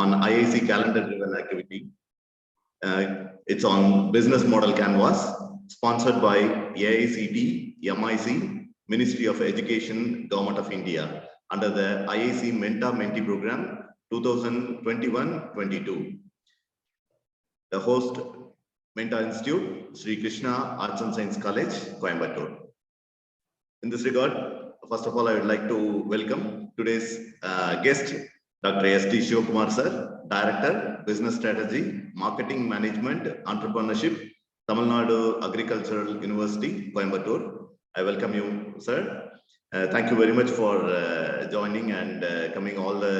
on IIC calendar-driven activity. It's on business model canvas, sponsored by AICT, MIC, Ministry of Education, Government of India, under the IIC Mentor-Mentee Program 2021-22. The host, Mentor Institute, Sri Krishna Arts and Science College, Coimbatore. In this regard, first of all, I would like to welcome today's guest, Dr. S.D. Sivakumar sir, Director, Business Strategy, Marketing Management, Entrepreneurship, Tamil Nadu Agricultural University, Coimbatore. I welcome you, sir. Thank you very much for joining and coming all the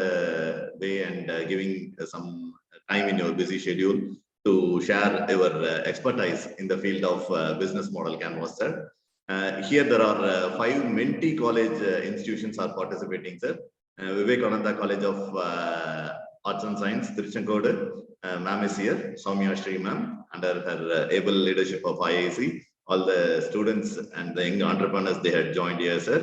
way and giving some time in your busy schedule to share your expertise in the field of business model canvas, sir. Here there are 5 mentee college institutions are participating, sir. Vivekananda College of Arts and Science, Tiruchenkodu, ma'am is here, Soumya Shri ma'am, under her able leadership of IIC. All the students and the young entrepreneurs, they had joined here, sir.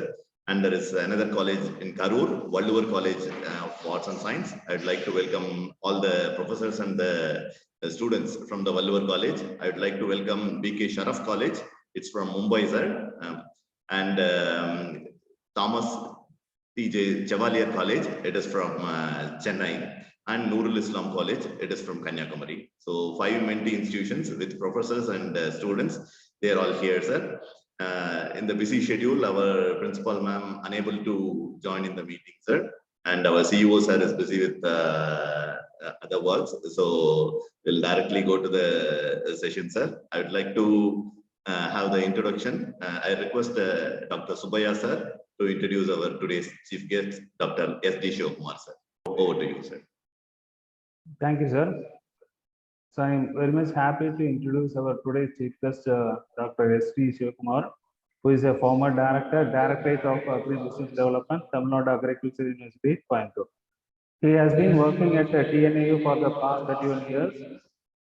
And there is another college in Karur, Vallur College of Arts and Science. I'd like to welcome all the professors and the students from the Vallur College. I would like to welcome BK Sharaf College. It's from Mumbai, sir. And Thomas TJ Chevalier College, it is from Chennai. And Nurul Islam College, it is from Kanyakumari. So 5 mentee institutions with professors and students. They are all here, sir. In the busy schedule, our principal ma'am unable to join in the meeting, sir. And our CEO sir is busy with other works. So we'll directly go to the session, sir. I would like to have the introduction. I request Dr. Subaya sir to introduce our today's chief guest, Dr. S.D. Sivakumar sir. Over to you, sir. Thank you, sir. So I am very much happy to introduce our today's chief guest, Dr. S.D. Sivakumar, who is a former director, Directorate of Agri-Business Development, Tamil Nadu Agricultural University, Coimbatore. He has been working at TNAU for the past 31 years,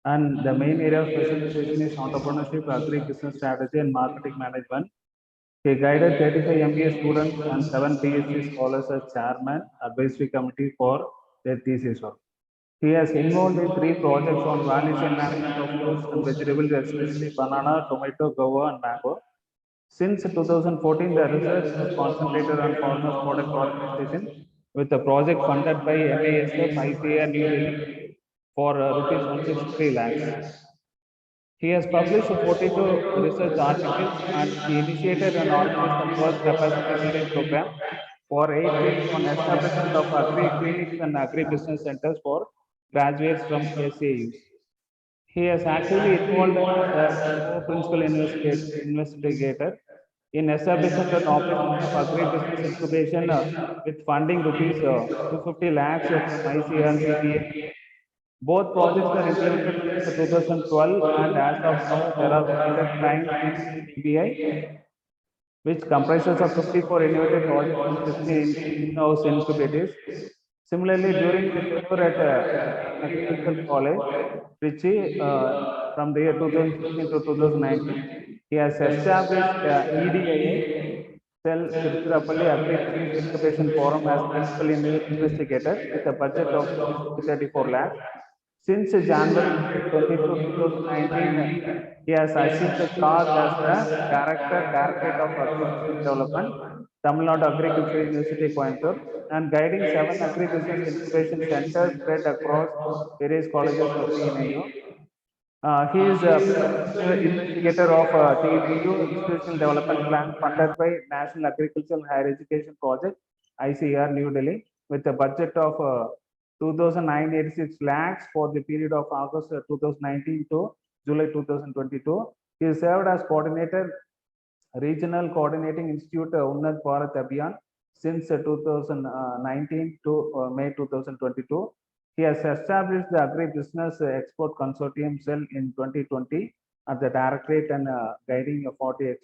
and the main area of specialization is entrepreneurship, agri-business strategy, and marketing management. He guided 35 MBA students and 7 PhD scholars as chairman, advisory committee for their thesis work. He has involved in 3 projects on value chain management of fruits and vegetables, especially banana, tomato, guava, and mango. Since 2014, the research has concentrated on farmers' product organization with a project funded by MASF ICAR New Delhi for rupees 163 lakhs. He has published 42 research articles, and he initiated and organized the first capacity building program for 8 weeks on establishment of agri clinics and agri business centers for graduates from SAUs. He has actively involved as a co-principal investigator in establishment and operation of agri-business incubation with funding rupees 250 lakhs from ICR and CTA. Both projects were implemented since 2012, and as of now, there are 100 clients in TBI, which comprises of 54 innovative projects and 15 in-house incubators. Similarly, during his tenure at Agricultural College, Trichy, from the year 2016 to 2019, he has established EDIA, Cell Tiruchirappalli Agri-Business Incubation Forum as principal investigator with a budget of 34 lakhs. Since January 22, 2019, he has assumed the charge as the Directorate of Agri-Business Development, Tamil Nadu Agricultural University, Coimbatore, and guiding 7 agri-business incubation centers spread across various colleges of TNAU. He is a principal investigator of TNAU Institutional Development Plan funded by National Agricultural Higher Education Project, ICR, New Delhi, with a budget of 2,986 lakhs for the period of August 2019 to July 2022. He served as coordinator, Regional Coordinating Institute, Unnat Bharat Abhiyan, since 2019 to May 2022. He has established the Agri-Business Export Consortium cell in 2020 at the Directorate and guiding 40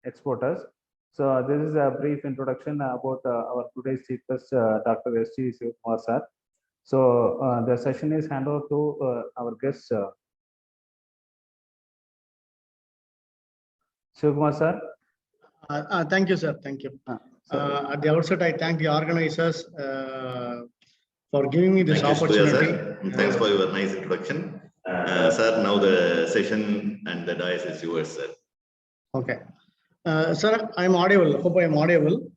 exporters. So this is a brief introduction about our today's chief guest, Dr. S.D. Sivakumar sir. So the session is handed over to our guest, Sivakumar sir. Thank you, sir. Thank you. At the outset, I thank the organizers for giving me this Thank you, Surya, opportunity. sir. Thanks for your nice introduction. Sir, now the session and the dais is yours, sir. Okay. Sir, I'm audible. Hope I'm audible.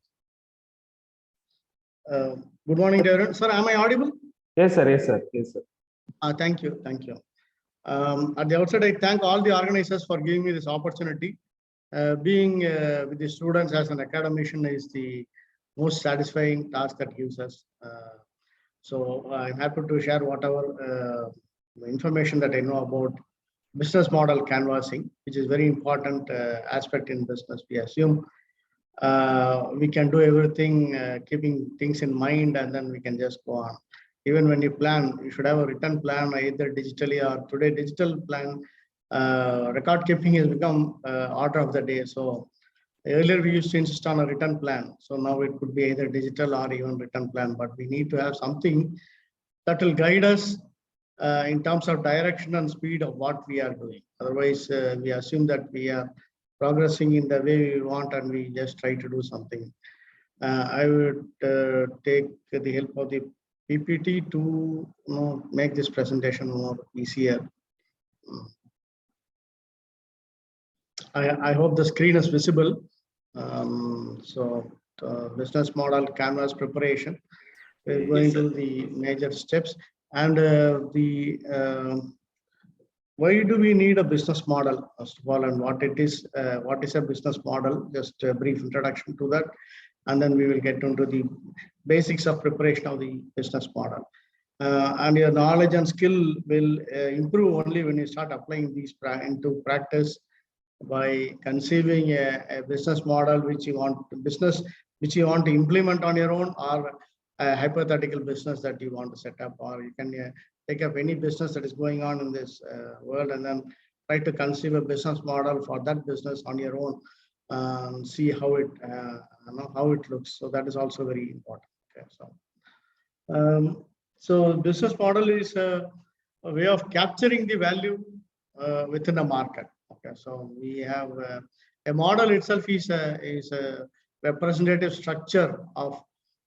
Good morning, everyone. Sir, am I audible? Yes, sir. Yes, sir. Yes, sir. Thank you. Thank you. At the outset, I thank all the organizers for giving me this opportunity. Being with the students as an academician is the most satisfying task that gives us. So I'm happy to share whatever information that I know about business model canvassing, which is very important aspect in business. We assume we can do everything keeping things in mind, and then we can just go on. Even when you plan, you should have a written plan, either digitally or today digital plan. Record keeping has become order of the day. So earlier we used to insist on a written plan. So now it could be either digital or even written plan, but we need to have something that will guide us in terms of direction and speed of what we are doing. Otherwise, we assume that we are progressing in the way we want and we just try to do something. I would take the help of the PPT to make this presentation more easier. I hope the screen is visible. Business model canvas preparation. We're going to the major steps, and why do we need a business model, first of all, and what it is? What is a business model? Just a brief introduction to that, and then we will get into the basics of preparation of the business model. And your knowledge and skill will improve only when you start applying these into practice by conceiving a business model which you want to implement on your own, or a hypothetical business that you want to set up, or you can take up any business that is going on in this world and then try to conceive a business model for that business on your own, see how it looks. So that is also very important. Okay, so business model is a way of capturing the value within a market. Okay, so we have a model itself is a representative structure of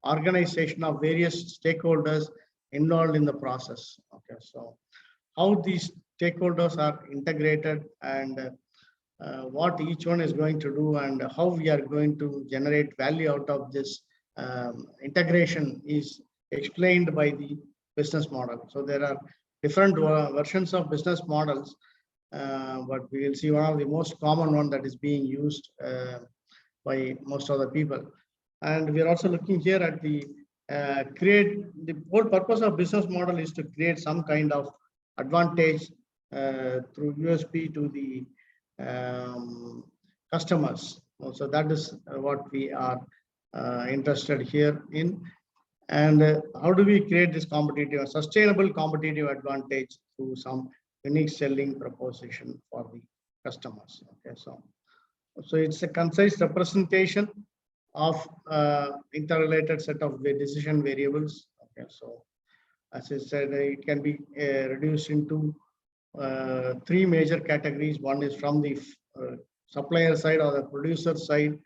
organization of various stakeholders involved in the process. Okay, so how these stakeholders are integrated and what each one is going to do and how we are going to generate value out of this integration is explained by the business model. So there are different versions of business models, but we will see one of the most common one that is being used by most of the people. And we are also looking here at the the whole purpose of business model is to create some kind of advantage through USP to the customers. So that is what we are interested here in. And how do we create this sustainable competitive advantage through some unique selling proposition for the customers? Okay, so it's a concise representation of interrelated set of the decision variables. Okay, so as I said, it can be reduced into three major categories. One is from the supplier side or the producer side,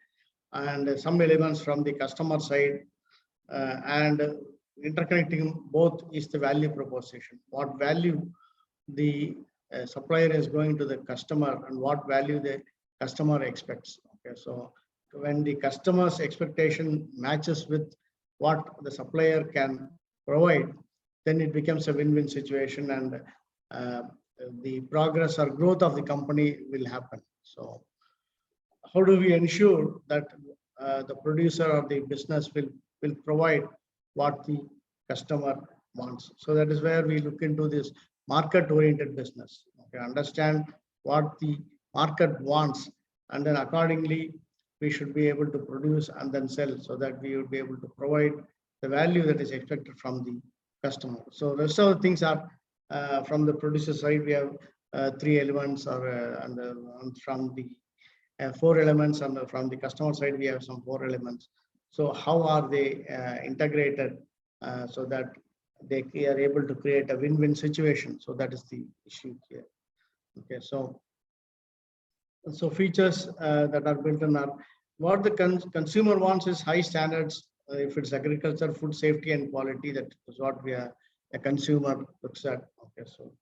and some elements from the customer side, and interconnecting both is the value proposition. What value the supplier is going to the customer and what value the customer expects. Okay, so when the customer's expectation matches with what the supplier can provide, then it becomes a win-win situation, and the progress or growth of the company will happen. So how do we ensure that the producer or the business will provide what the customer wants? So that is where we look into this market-oriented business. Okay, understand what the market wants, and then accordingly we should be able to produce and then sell, so that we will be able to provide the value that is expected from the customer. So the rest of the things are from the producer side. We have three elements, or and from the 4 elements, and from the customer side we have some 4 elements. So how are they integrated so that they are able to create a win-win situation? So that is the issue here. Okay, so features that are built in are what the consumer wants is high standards if it's agriculture, food safety and quality, that is what a consumer looks at. Okay, so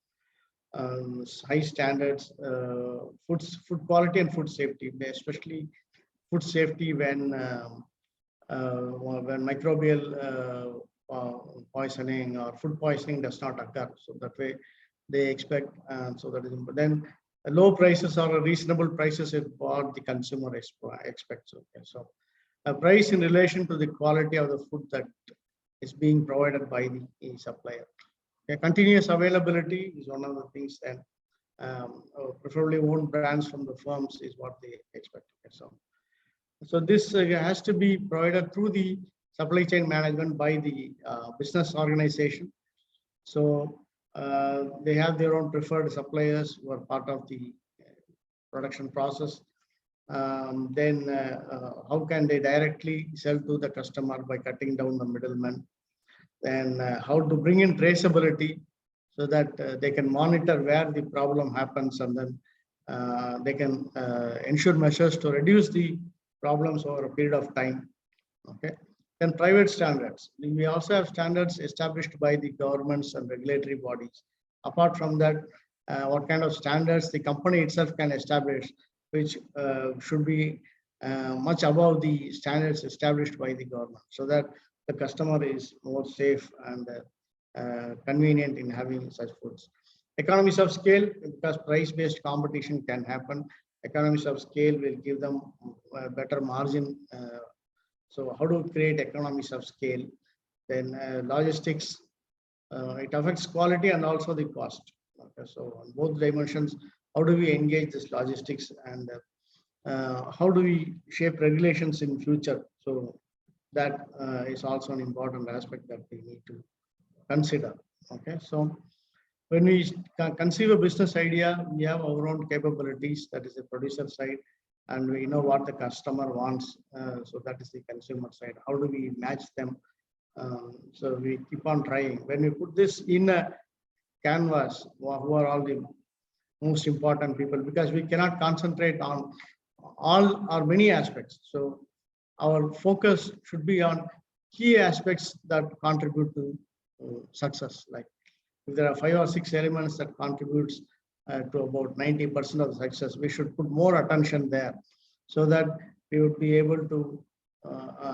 high standards, food quality and food safety, especially food safety when microbial poisoning or food poisoning does not occur. So that way they expect, so that is important. Then low prices or reasonable prices is what the consumer expects. Okay, so a price in relation to the quality of the food that is being provided by the supplier. Okay, continuous availability is one of the things that preferably own brands from the firms is what they expect. Okay, so this has to be provided through the supply chain management by the business organization. So they have their own preferred suppliers who are part of the production process. Then how can they directly sell to the customer by cutting down the middlemen? Then how to bring in traceability so that they can monitor where the problem happens, and then they can ensure measures to reduce the problems over a period of time. Okay. Then private standards. We also have standards established by the governments and regulatory bodies. Apart from that, what kind of standards the company itself can establish, which should be much above the standards established by the government, so that the customer is more safe and convenient in having such foods. Economies of scale, because price-based competition can happen. Economies of scale will give them a better margin. So how to create economies of scale? Then logistics, it affects quality and also the cost. Okay, so on both dimensions, how do we engage this logistics, and how do we shape regulations in future? So that is also an important aspect that we need to consider. Okay, so when we conceive a business idea, we have our own capabilities, that is the producer side, and we know what the customer wants, so that is the consumer side. How do we match them? So we keep on trying. When we put this in a canvas, who are all the most important people, because we cannot concentrate on all or many aspects. So our focus should be on key aspects that contribute to success. Like if there are 5 or 6 elements that contributes to about 90% of the success, we should put more attention there, so that we would be able to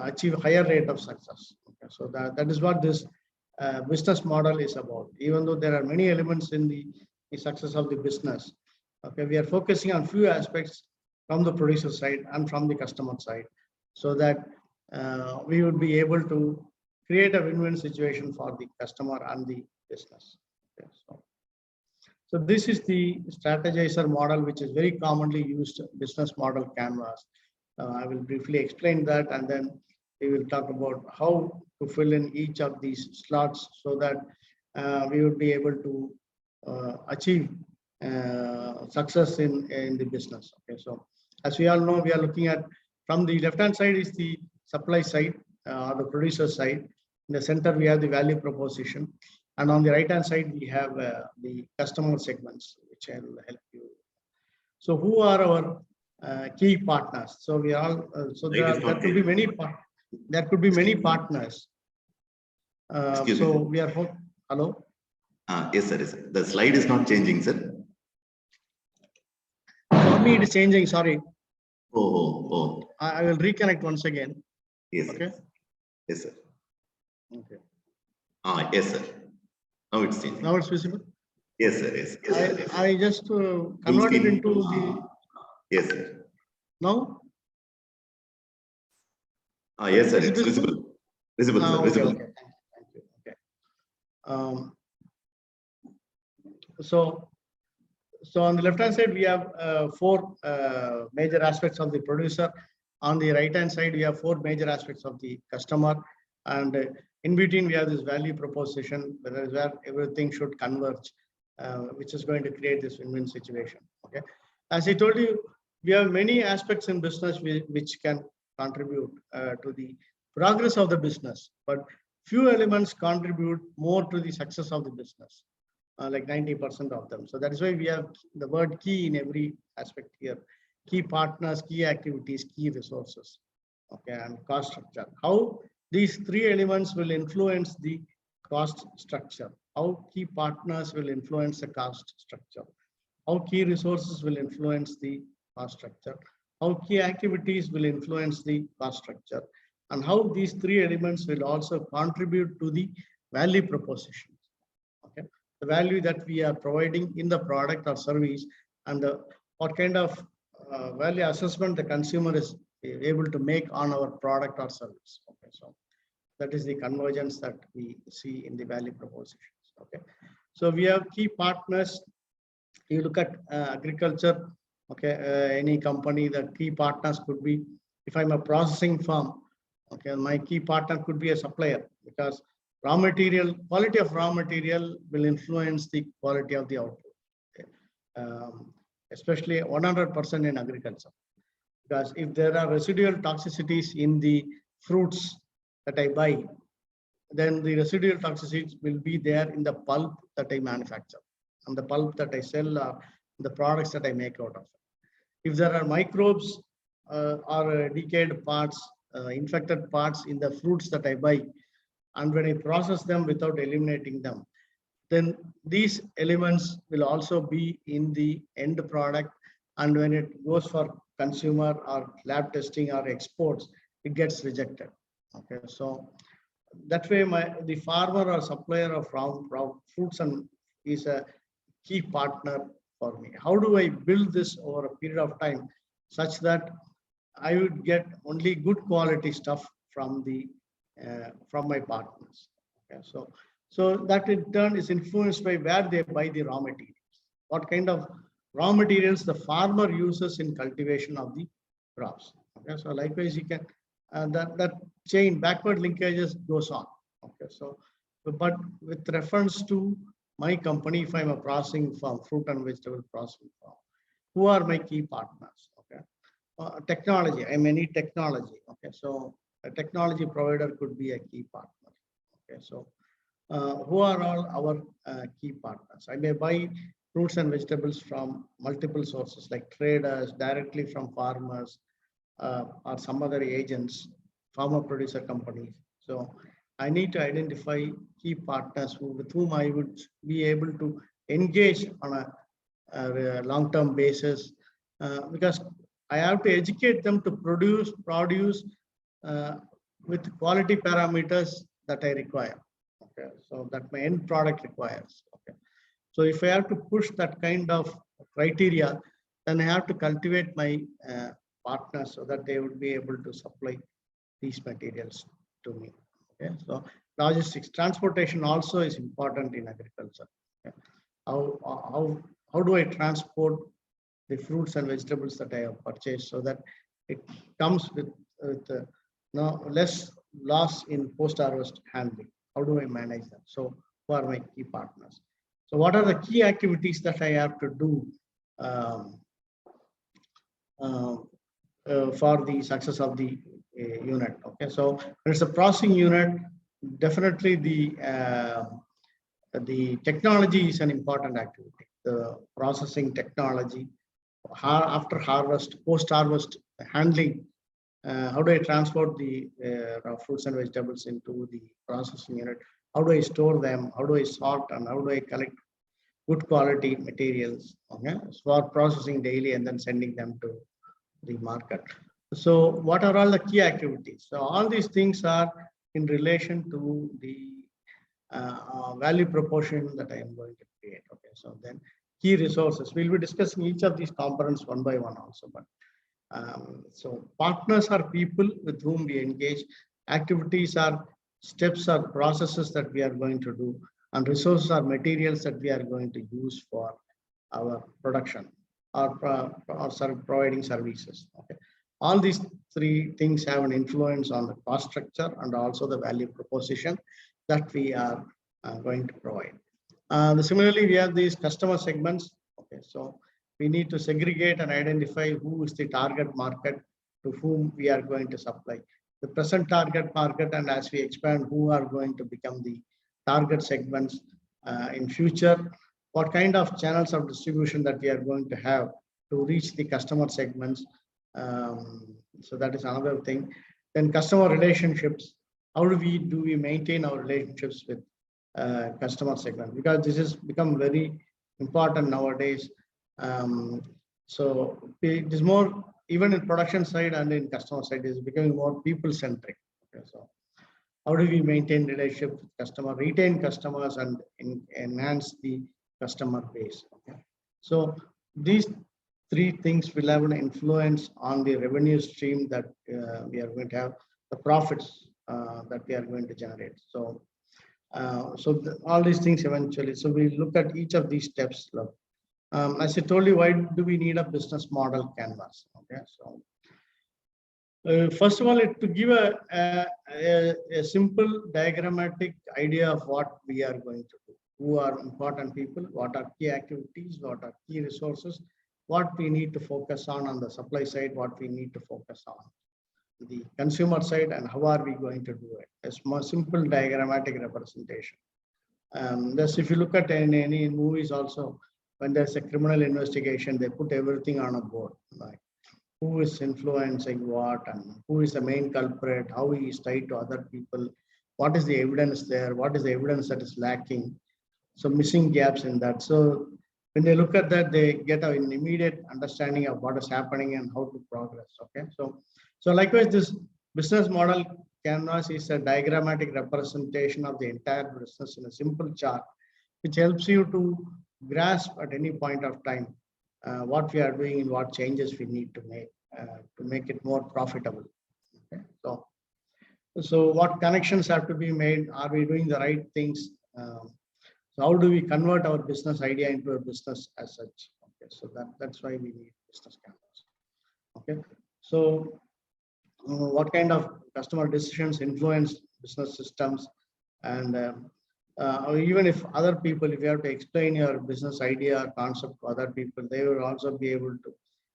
achieve higher rate of success. Okay, so that is what this business model is about. Even though there are many elements in the success of the business, okay, we are focusing on few aspects from the producer side and from the customer side, so that we would be able to create a win-win situation for the customer and the business. Okay, so this is the strategizer model, which is very commonly used business model canvas. I will briefly explain that, and then we will talk about how to fill in each of these slots, so that we would be able to achieve success in the business. Okay, so as we all know, we are looking at, from the left hand side is the supply side, the producer side. In the center we have the value proposition, and on the right hand side we have the customer segments, which I will help you. So who are our key partners? So we all there could be many partners. So we are hello. Yes, sir. Yes, sir. The slide is not changing, sir. For me, it is changing. Sorry. Oh. I will reconnect once again. Yes. Okay. Sir. Yes, sir. Okay. Yes, sir. Now it's changing. Now it's visible. Yes, sir. Yes. Yes, sir. I just converted into the. Yes, sir. Now. Yes, sir. It's visible. Visible, sir. Okay, Visible. okay. Thank you. Okay. So on the left hand side we have 4 major aspects of the producer. On the right hand side we have 4 major aspects of the customer, and in between we have this value proposition, where everything should converge, which is going to create this win-win situation. Okay, as I told you, we have many aspects in business which can contribute to the progress of the business, but few elements contribute more to the success of the business, like 90% of them. So that is why we have the word key in every aspect here: key partners, key activities, key resources. Okay, and cost structure. How These three elements will influence the cost structure. How key partners will influence the cost structure. How key resources will influence the cost structure. How key activities will influence the cost structure. And how these three elements will also contribute to the value proposition. Okay, the value that we are providing in the product or service, and what kind of value assessment the consumer is able to make on our product or service. Okay, so that is the convergence that we see in the value propositions. Okay, so we have key partners. You look at agriculture. Okay, any company, the key partners could be, if I'm a processing firm, okay, my key partner could be a supplier, because raw material, quality of raw material will influence the quality of the output. Okay. Especially 100% in agriculture, because if there are residual toxicities in the fruits that I buy, then the residual toxicities will be there in the pulp that I manufacture and the pulp that I sell, or the products that I make out of it. If there are microbes or decayed parts, infected parts in the fruits that I buy, and when I process them without eliminating them, then these elements will also be in the end product. And when it goes for consumer or lab testing or exports, it gets rejected. Okay, so that way the farmer or supplier of raw fruits and is a key partner for me. How do I build this over a period of time such that I would get only good quality stuff from my partners? Okay, so that in turn is influenced by where they buy the raw materials, what kind of raw materials the farmer uses in cultivation of the crops. Okay, so likewise you can that chain backward linkages goes on. Okay, so but with reference to my company, if I'm a processing firm, fruit and vegetable processing firm, who are my key partners? Okay, technology, I may need technology. Okay, so a technology provider could be a key partner. Okay, so who are all our key partners? I may buy fruits and vegetables from multiple sources like traders, directly from farmers, or some other agents, farmer producer companies. So I need to identify key partners with whom I would be able to engage on a long-term basis, because I have to educate them to produce with quality parameters that I require. Okay, so that my end product requires. Okay, so if I have to push that kind of criteria, then I have to cultivate my partners so that they would be able to supply these materials to me. Okay, so logistics, transportation also is important in agriculture. Okay. How do I transport the fruits and vegetables that I have purchased so that it comes with less loss in post-harvest handling? How do I manage that? So who are my key partners? So what are the key activities that I have to do for the success of the unit? Okay, so when it's a processing unit, definitely the technology is an important activity. The processing technology, after harvest, post-harvest handling, how do I transport the raw fruits and vegetables into the processing unit? How do I store them? How do I sort, and how do I collect good quality materials, okay, for processing daily and then sending them to the market? So what are all the key activities? So all these things are in relation to the value proportion that I am going to create. Okay, so then key resources. We'll be discussing each of these components one by one also. But so partners are people with whom we engage. Activities are steps or processes that we are going to do, and resources are materials that we are going to use for our production or providing services. Okay, all these three things have an influence on the cost structure and also the value proposition that we are going to provide. Similarly, we have these customer segments. Okay, so we need to segregate and identify who is the target market to whom we are going to supply. The present target market, and as we expand, who are going to become the target segments in future, what kind of channels of distribution that we are going to have to reach the customer segments. So that is another thing. Then customer relationships. how do we maintain our relationships with customer segment, because this has become very important nowadays. So it is more, even in production side and in customer side, is becoming more people centric. Okay, so how do we maintain relationship with customer, retain customers, and enhance the customer base? Okay. So these three things will have an influence on the revenue stream that we are going to have, the profits that we are going to generate. So, all these things eventually. So we look at each of these steps. As I told you, why do we need a business model canvas? Okay, so first of all, to give a simple diagrammatic idea of what we are going to do, who are important people, what are key activities, what are key resources, what we need to focus on the supply side, what we need to focus on the consumer side, and how are we going to do it. A more simple diagrammatic representation. Thus, if you look at any movies also, when there's a criminal investigation, they put everything on a board, like who is influencing what, and who is the main culprit, how he is tied to other people, what is the evidence there, what is the evidence that is lacking, so missing gaps in that. So when they look at that, they get an immediate understanding of what is happening and how to progress. Okay, so likewise, this business model canvas is a diagrammatic representation of the entire business in a simple chart, which helps you to grasp at any point of time what we are doing and what changes we need to make it more profitable. Okay, so what connections have to be made? Are we doing the right things? So how do we convert our business idea into a business as such? Okay, so that's why we need business canvas. Okay, so what kind of customer decisions influence business systems, and even if other people, if you have to explain your business idea or concept to other people, they will also be able to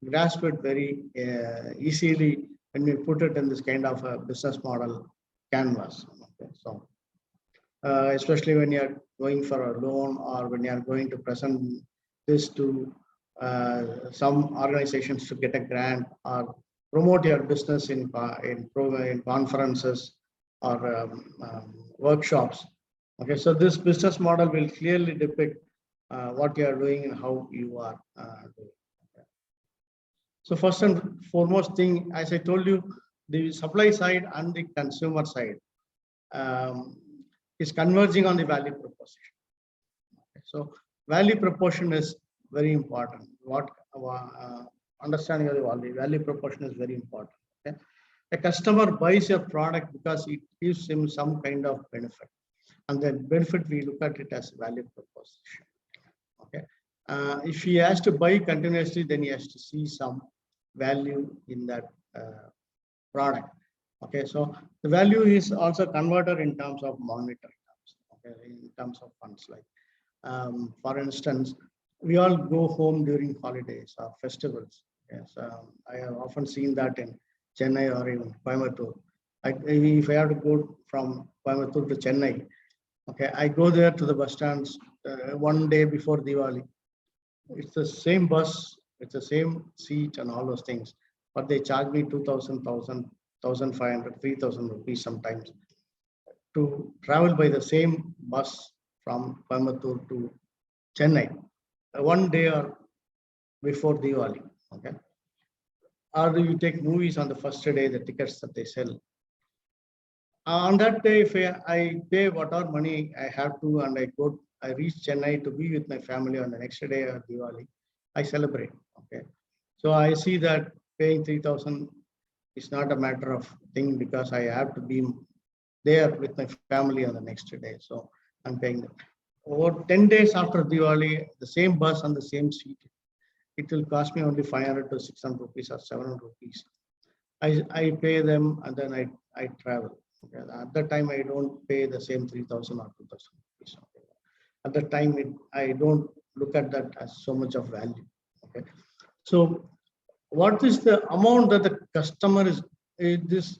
grasp it very easily when we put it in this kind of a business model canvas. Okay, so especially when you are going for a loan, or when you are going to present this to some organizations to get a grant, or promote your business in conferences or workshops. Okay, so this business model will clearly depict what you are doing and how you are doing. Okay. So first and foremost thing, as I told you, the supply side and the consumer side is converging on the value proposition. Okay, so value proposition is very important. What understanding of the value proposition is very important. Okay, a customer buys your product because it gives him some kind of benefit, and that benefit we look at it as value proposition. Okay, if he has to buy continuously, then he has to see some value in that product. Okay, so the value is also converted in terms of monetary terms. Okay, in terms of funds, like for instance, we all go home during holidays or festivals. Yes, I have often seen that in Chennai or even Coimbatore. If I have to go from Coimbatore to Chennai, okay, I go there to the bus stands one day before Diwali. It's the same bus, it's the same seat and all those things, but they charge me 2,000, 1,500, 3,000 rupees sometimes to travel by the same bus from Coimbatore to Chennai, one day or before Diwali. Okay, or do you take movies on the first day, the tickets that they sell? On that day, if I pay whatever money I have to, and I reach Chennai to be with my family on the next day of Diwali, I celebrate. Okay, so I see that paying 3,000 is not a matter of thing, because I have to be there with my family on the next day. So I'm paying them. Over 10 days after Diwali, the same bus on the same seat, it will cost me only 500 to 600 rupees or 700 rupees. I pay them, and then I travel. Okay. At that time, I don't pay the same 3,000 or 2,000 rupees. Okay. At that time, I don't look at that as so much of value. Okay. So what is the amount that the customer is, this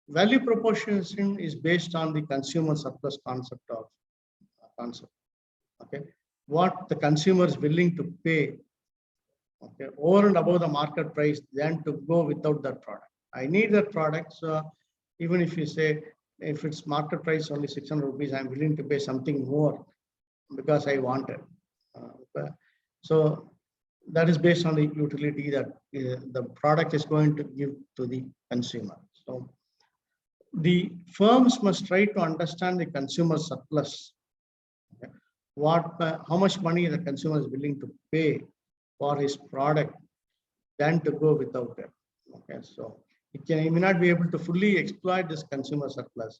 value proposition is based on the consumer surplus concept. Okay, what the consumer is willing to pay, okay, over and above the market price, than to go without that product. I need that product, so even if you say if it's market price only 600 rupees, I'm willing to pay something more because I want it. So that is based on the utility that the product is going to give to the consumer. So the firms must try to understand the consumer surplus. Okay. How much money the consumer is willing to pay for his product than to go without it. Okay, so he may not be able to fully exploit this consumer surplus,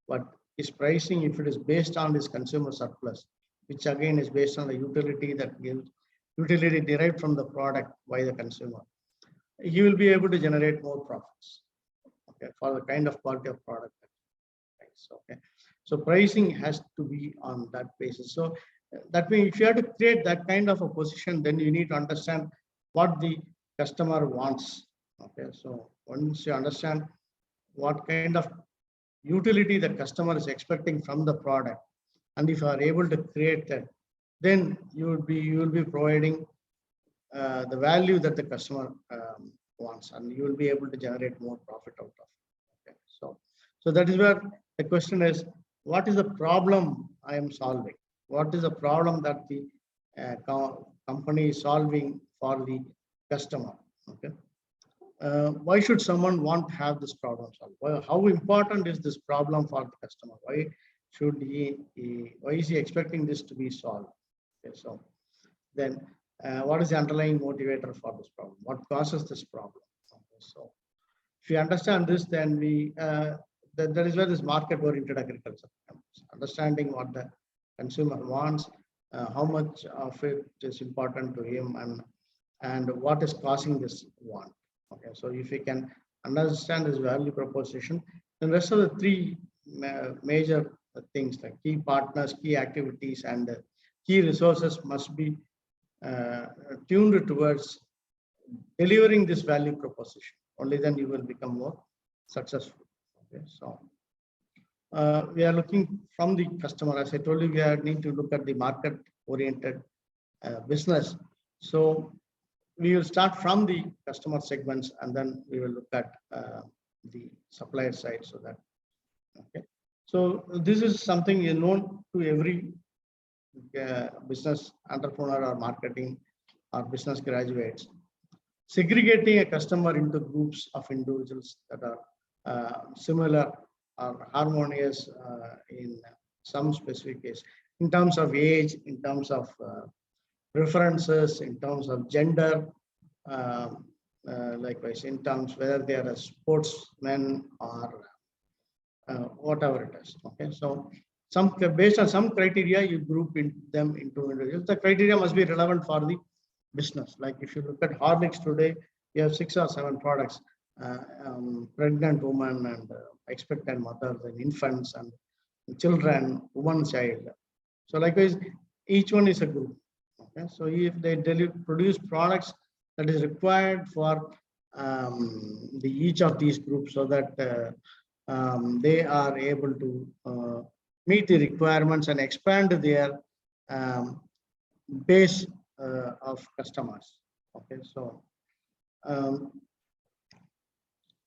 but his pricing, if it is based on this consumer surplus, which again is based on the utility that gives utility derived from the product by the consumer, he will be able to generate more profits. Okay, for the kind of quality of product. Okay, so pricing has to be on that basis. So that means if you have to create that kind of a position, then you need to understand what the customer wants. Okay, so once you understand what kind of utility the customer is expecting from the product, and if you are able to create that, then you will be providing the value that the customer wants, and you will be able to generate more profit out of it. Okay, so that is where the question is, what is the problem I am solving? What is the problem that the company is solving for the customer? Okay. Why should someone want to have this problem solved? Well, how important is this problem for the customer? Why should why is he expecting this to be solved? Okay, so then what is the underlying motivator for this problem? What causes this problem? Okay, so if you understand this, then that is where this market-oriented agriculture comes. Understanding what the consumer wants, how much of it is important to him, and what is causing this want. Okay, so if you can understand this value proposition, then the rest of the three major things like key partners, key activities, and key resources must be tuned towards delivering this value proposition. Only then you will become more successful. Okay, so we are looking from the customer. As I told you, we need to look at the market-oriented business. So we will start from the customer segments, and then we will look at the supplier side. So that, okay. So this is something known to every business entrepreneur or marketing or business graduates. Segregating a customer into groups of individuals that are similar or harmonious in some specific case, in terms of age, in terms of preferences, in terms of gender, likewise in terms whether they are a sportsmen or whatever it is. Okay, so based on some criteria, you group them into individuals. The criteria must be relevant for the business. Like if you look at Horlicks today, you have 6 or 7 products. Pregnant women and expectant mothers and infants and children, woman, child. So likewise, each one is a group. Okay, so if they produce products that is required for each of these groups, so that they are able to meet the requirements and expand their base of customers. Okay, so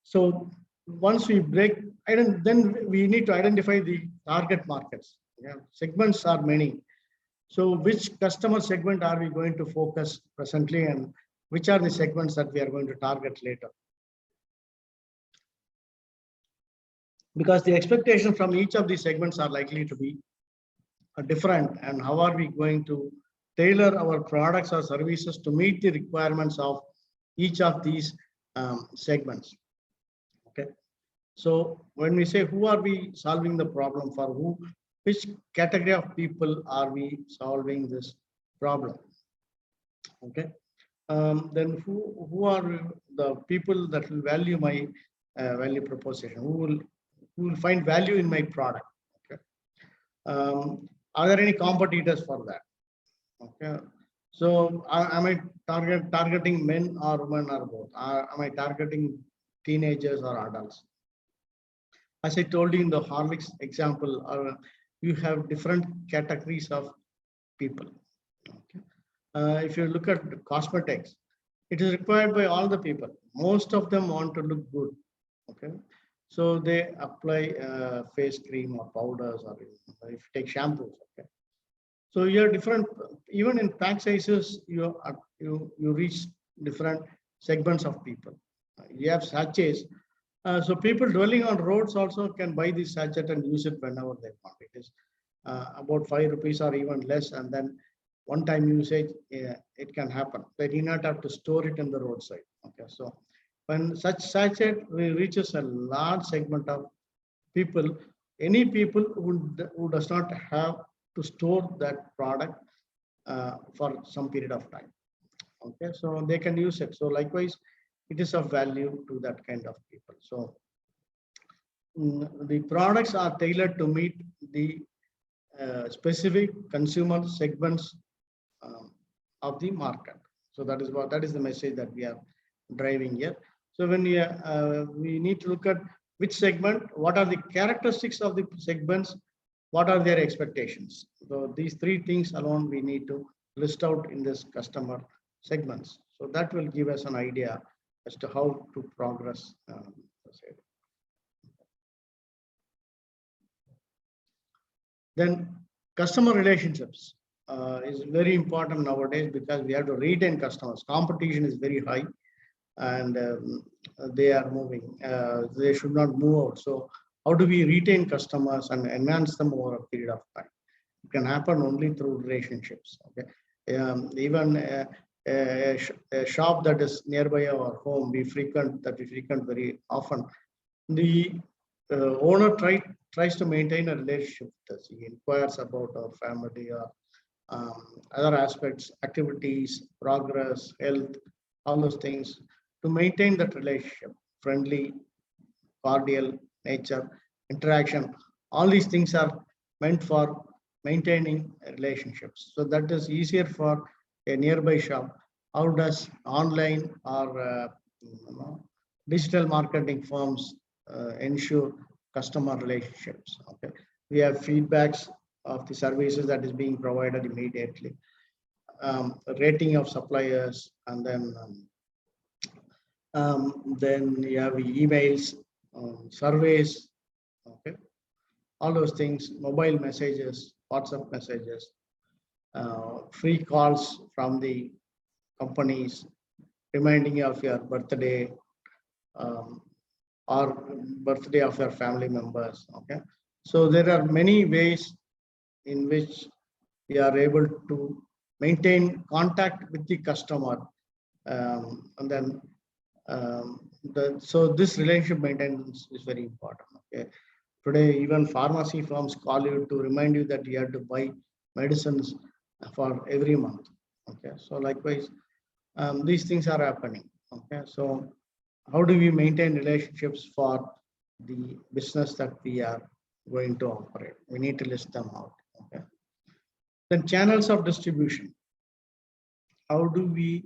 so once we break, then we need to identify the target markets. Yeah, segments are many. So which customer segment are we going to focus presently, and which are the segments that we are going to target later? Because the expectation from each of these segments are likely to be different, and how are we going to tailor our products or services to meet the requirements of each of these segments. Okay, so when we say who are we solving the problem for, which category of people are we solving this problem? Okay, then who are the people that will value my value proposition? Who will find value in my product? Okay, are there any competitors for that? Okay, so am I targeting men or women or both? Am I targeting teenagers or adults? As I told you in the Horlicks example, you have different categories of people. Okay. If you look at cosmetics, it is required by all the people. Most of them want to look good. Okay, So they apply face cream or powders, or if you take shampoos. Okay. So you have different, even in pack sizes, you reach different segments of people. You have sachets. So people dwelling on roads also can buy this sachet and use it whenever they want. It is about 5 rupees or even less, and then one-time usage, it can happen. They do not have to store it in the roadside. Okay, so when such sachet reaches a large segment of people, any people who does not have to store that product for some period of time. Okay, so they can use it. So likewise, it is of value to that kind of people. So the products are tailored to meet the specific consumer segments of the market. So that is the message that we are driving here. So when we need to look at which segment, what are the characteristics of the segments, what are their expectations. So these three things alone we need to list out in this customer segments. So that will give us an idea as to how to progress. Then customer relationships is very important nowadays, because we have to retain customers. Competition is very high, and they are moving. They should not move out. So how do we retain customers and enhance them over a period of time? It can happen only through relationships. Okay, even a shop that is nearby our home, we frequent very often. The owner tries to maintain a relationship with us. He inquires about our family or other aspects, activities, progress, health, all those things, to maintain that relationship, friendly, cordial nature, interaction. All these things are meant for maintaining relationships. So that is easier for a nearby shop. How does online or digital marketing firms ensure customer relationships? Okay, we have feedbacks of the services that is being provided immediately, rating of suppliers, and then you have emails, surveys. Okay, all those things, mobile messages, WhatsApp messages, free calls from the companies reminding you of your birthday, or birthday of your family members. Okay, so there are many ways in which we are able to maintain contact with the customer, and then so this relationship maintenance is very important. Okay, today even pharmacy firms call you to remind you that you have to buy medicines for every month. Okay, so likewise, these things are happening. Okay, so how do we maintain relationships for the business that we are going to operate? We need to list them out. Okay, then channels of distribution. How do we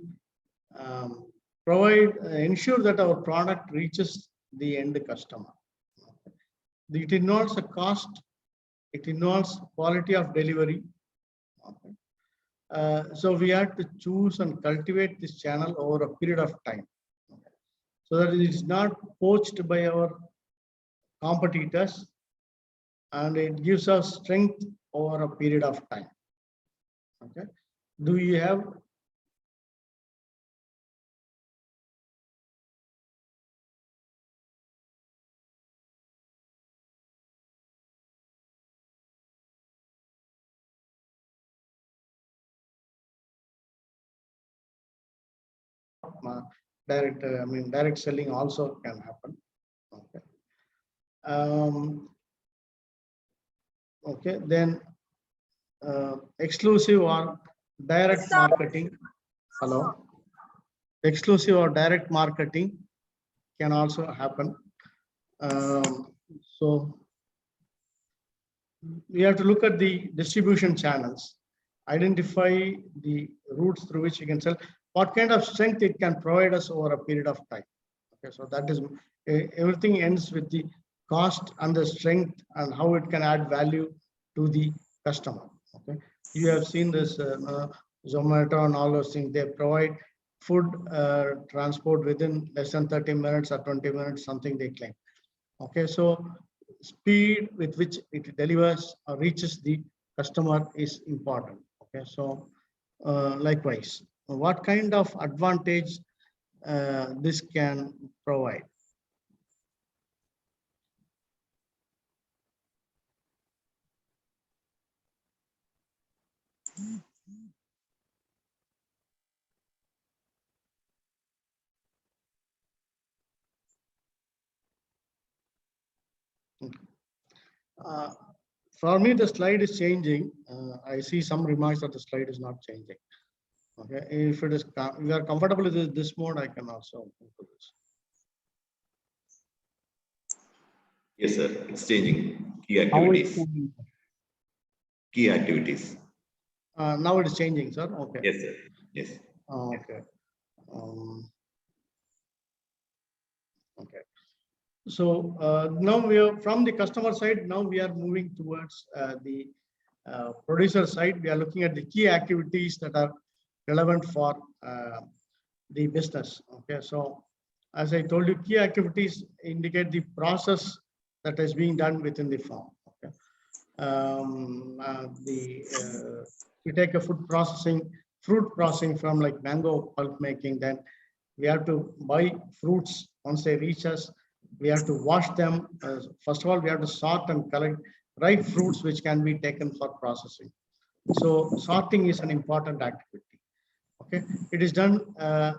ensure that our product reaches the end customer? Okay. It involves a cost, it involves quality of delivery. Okay. So we have to choose and cultivate this channel over a period of time, okay, so that it is not poached by our competitors, and it gives us strength over a period of time. Okay. Do you have direct selling also can happen. Okay. Okay, then exclusive or direct marketing. Hello. Exclusive or direct marketing can also happen. So we have to look at the distribution channels, identify the routes through which you can sell, what kind of strength it can provide us over a period of time. Okay, so that is everything ends with the cost and the strength and how it can add value to the customer. Okay, you have seen this Zomato and all those things. They provide food transport within less than 30 minutes or 20 minutes, something they claim. Okay, so speed with which it delivers or reaches the customer is important. Okay, so likewise, what kind of advantage this can provide? For me, the slide is changing. I see some remarks that the slide is not changing. Okay, if it is, we are comfortable with this mode, I can also move to this. Yes, sir. It's changing. Key How it's activities. changing? Key activities. Now it is changing, sir. Okay. Yes, sir. Yes. Okay. Okay. So now we are from the customer side. Now we are moving towards the producer side. We are looking at the key activities that are relevant for the business. Okay. So as I told you, key activities indicate the process that is being done within the farm. Okay. We take a fruit processing from like mango pulp making, then we have to buy fruits once they reach us. We have to wash them. First of all, we have to sort and collect ripe fruits which can be taken for processing. So sorting is an important activity. Okay, it is done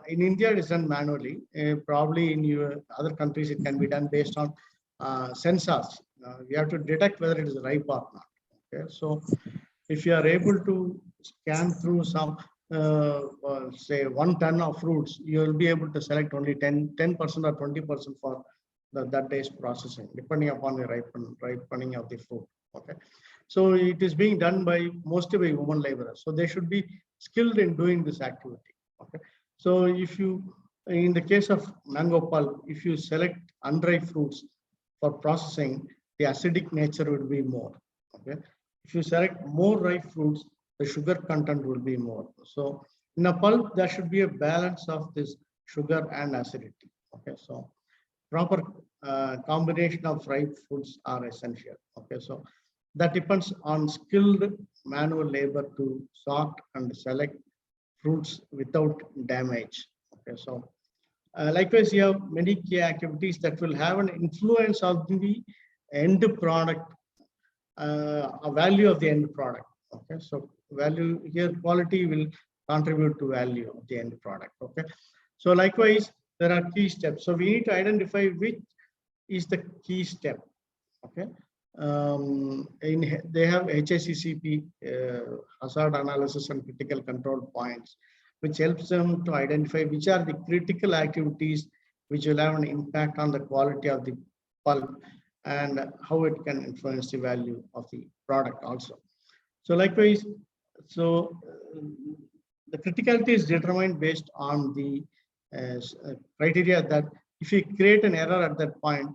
in India. It is done manually. Probably in your other countries, it can be done based on sensors. We have to detect whether it is ripe or not. Okay, so if you are able to scan through some say 1 ton of fruits, you will be able to select only 10% or 20% for that day's processing, depending upon the ripening of the fruit. Okay, so it is being done by mostly by women laborers. So they should be skilled in doing this activity. Okay, so if you, in the case of mango pulp, if you select unripe fruits for processing, the acidic nature would be more. Okay, if you select more ripe fruits, the sugar content will be more. So in a pulp, there should be a balance of this sugar and acidity. Okay, so proper combination of ripe fruits are essential. Okay, so that depends on skilled manual labor to sort and select fruits without damage. Okay, so likewise, you have many key activities that will have an influence of the end product, a value of the end product. Okay, so value here, quality will contribute to value of the end product. Okay, so likewise, there are key steps. So we need to identify which is the key step. Okay, they have HACCP, hazard analysis and critical control points, which helps them to identify which are the critical activities which will have an impact on the quality of the pulp and how it can influence the value of the product also. So likewise, so the criticality is determined based on the criteria that if we create an error at that point,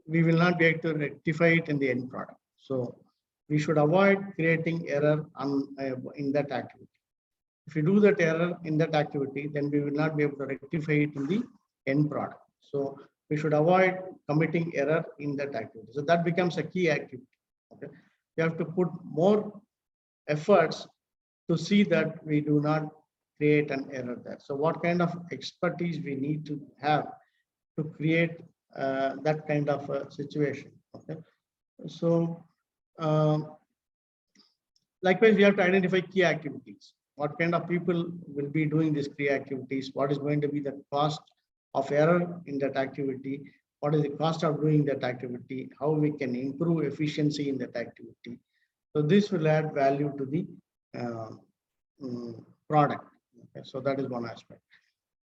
we will not be able to rectify it in the end product. So we should avoid creating error in that activity. If we do that error in that activity, then we will not be able to rectify it in the end product. So we should avoid committing error in that activity. So that becomes a key activity. Okay, we have to put more efforts to see that we do not create an error there. So what kind of expertise we need to have to create that kind of a situation. Okay, so likewise, we have to identify key activities. What kind of people will be doing these key activities? What is going to be the cost of error in that activity? What is the cost of doing that activity? How we can improve efficiency in that activity? So this will add value to the product. Okay, so that is one aspect.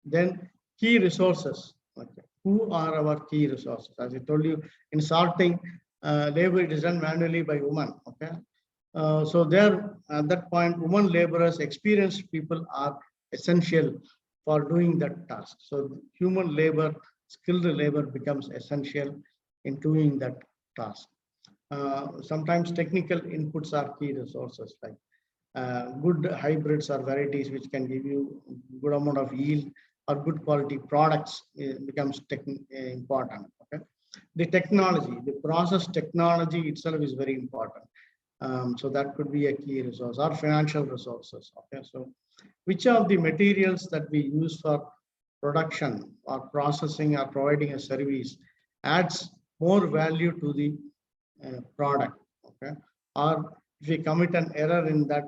Then key resources. Okay, who are our key resources? As I told you, in sorting, labor is done manually by women. Okay, so there at that point, women laborers, experienced people are essential for doing that task. So human labor, skilled labor becomes essential in doing that task. Sometimes technical inputs are key resources, like good hybrids or varieties which can give you good amount of yield or good quality products becomes important. Okay, The technology, the process technology itself is very important. So that could be a key resource, or financial resources. Okay, so which of the materials that we use for production or processing or providing a service adds more value to the product? Okay, or if we commit an error in that,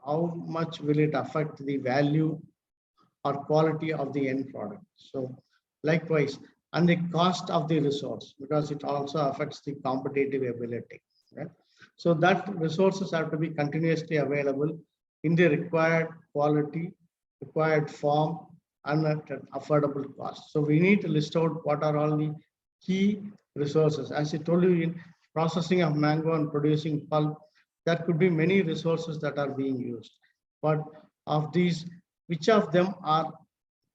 how much will it affect the value or quality of the end product? So likewise, and the cost of the resource, because it also affects the competitive ability. Right? So that resources have to be continuously available in the required quality, required form, and at an affordable cost. So we need to list out what are all the key resources. As I told you, in processing of mango and producing pulp, there could be many resources that are being used. But of these, which of them are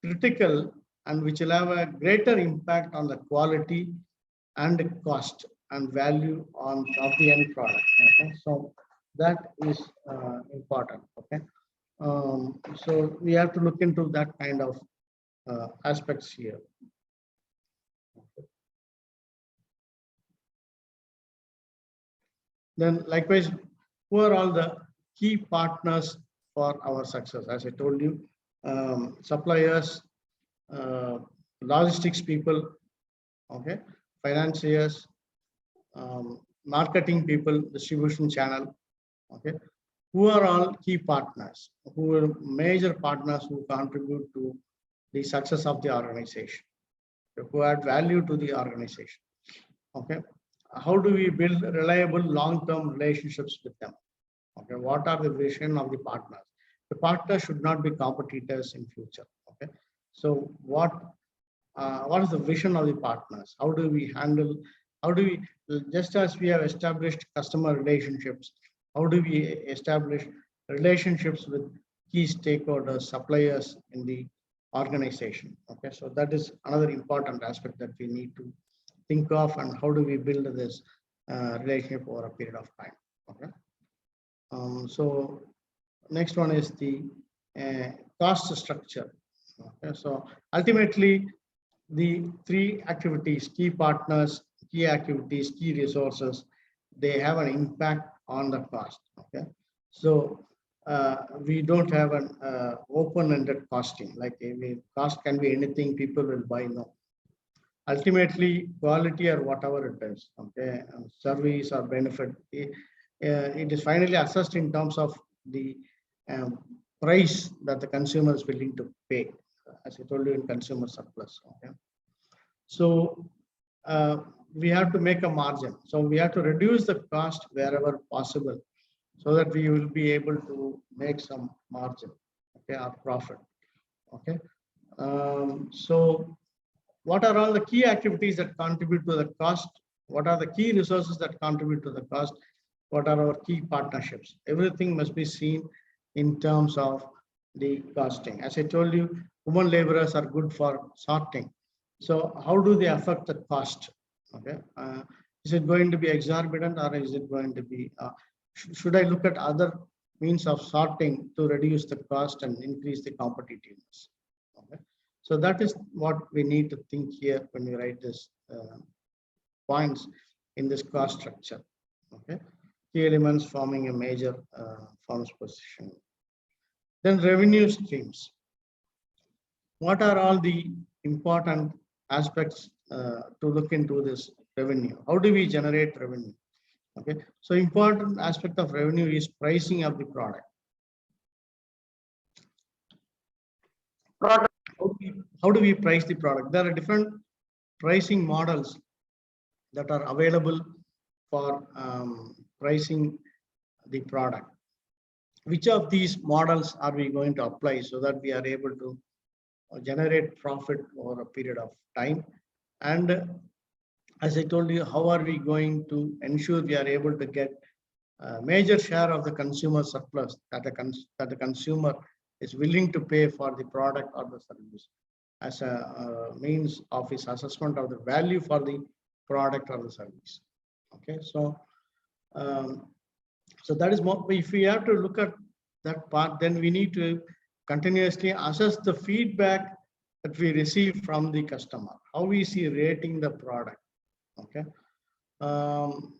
critical and which will have a greater impact on the quality and cost and value of the end product? Okay, so that is important. Okay, so we have to look into that kind of aspects here. Then likewise, who are all the key partners for our success? As I told you, suppliers, logistics people, okay, financiers, marketing people, distribution channel, okay, who are all key partners, who are major partners who contribute to the success of the organization, who add value to the organization. Okay, how do we build reliable long-term relationships with them? Okay, what are the vision of the partners? The partners should not be competitors in future. Okay, so what is the vision of the partners? How do we handle? How do we, just as we have established customer relationships, how do we establish relationships with key stakeholders, suppliers in the organization? Okay, so that is another important aspect that we need to think of, and how do we build this relationship over a period of time? Okay, so next one is the cost structure. Okay, so ultimately the three activities, key partners, key activities, key resources, they have an impact on the cost. Okay, so we don't have an open-ended costing, like cost can be anything people will buy. No, ultimately quality or whatever it is, okay, service or benefit, it is finally assessed in terms of the price that the consumer is willing to pay, as I told you, in consumer surplus. Okay, so we have to make a margin, so we have to reduce the cost wherever possible, so that we will be able to make some margin, okay, or profit. Okay, so what are all the key activities that contribute to the cost? What are the key resources that contribute to the cost? What are our key partnerships? Everything must be seen in terms of the costing. As I told you, human laborers are good for sorting. So how do they affect the cost? Okay, is it going to be exorbitant, or is it going to be, should I look at other means of sorting to reduce the cost and increase the competitiveness? Okay, so that is what we need to think here when we write this points in this cost structure. Okay, key elements forming a major firm's position. Then revenue streams. What are all the important aspects to look into this revenue? How do we generate revenue? Okay, so important aspect of revenue is pricing of the product. How do we price the product? There are different pricing models that are available for pricing the product. Which of these models are we going to apply so that we are able to generate profit over a period of time? And as I told you, how are we going to ensure we are able to get a major share of the consumer surplus that the consumer is willing to pay for the product or the service as a means of his assessment of the value for the product or the service? Okay, so so that is more. If we have to look at that part, then we need to continuously assess the feedback that we receive from the customer. How is he rating the product? Okay. Um,